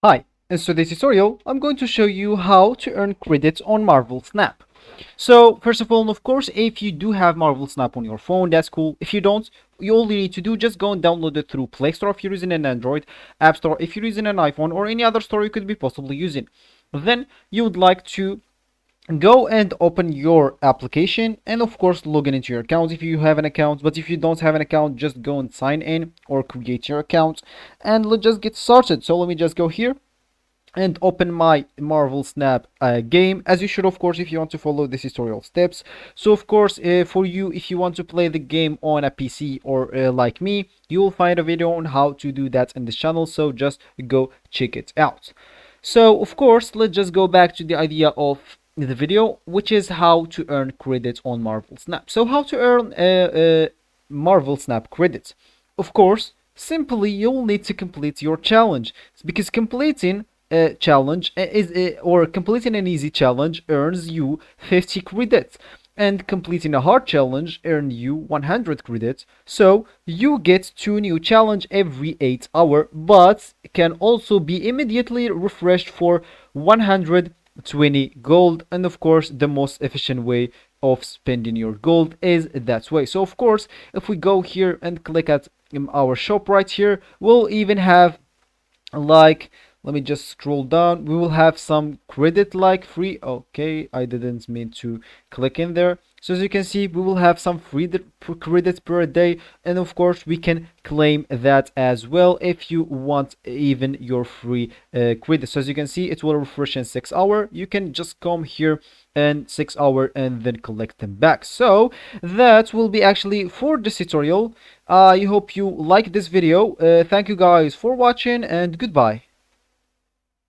Hi, in today's tutorial, I'm going to show you how to earn credits on Marvel Snap. So, first of all, of course, if you do have Marvel Snap on your phone, that's cool. If you don't, all you need to do just go and download it through Play Store if you're using an Android, App Store if you're using an iPhone, or any other store you could be possibly using. Then you would like to go and open your application and of course log in into your account if you have an account, but if you don't have an account, just go and sign in or create your account, and let's just get started. So let me just go here and open my Marvel Snap game, as you should of course if you want to follow this tutorial steps. So of course, for you, if you want to play the game on a PC or like me, you will find a video on how to do that in this channel, so just go check it out. So of course, let's just go back to the idea of the video, which is how to earn credits on Marvel Snap. So how to earn Marvel Snap credits? Of course, simply you'll need to complete your challenge, because completing a challenge or completing an easy challenge earns you 50 credits, and completing a hard challenge earn you 100 credits. So you get 2 new challenge every 8 hour, but can also be immediately refreshed for 120 gold. And of course, the most efficient way of spending your gold is that way. So of course, if we go here and click at our shop right here, we'll even have, like, let me just scroll down, we will have some credit like free. Okay, I didn't mean to click in there. So as you can see, we will have some free credits per day, and of course we can claim that as well if you want even your free credits. So as you can see, it will refresh in 6 hours. You can just come here and 6 hours and then collect them back. So that will be actually for this tutorial. I hope you like this video. Thank you guys for watching, and goodbye.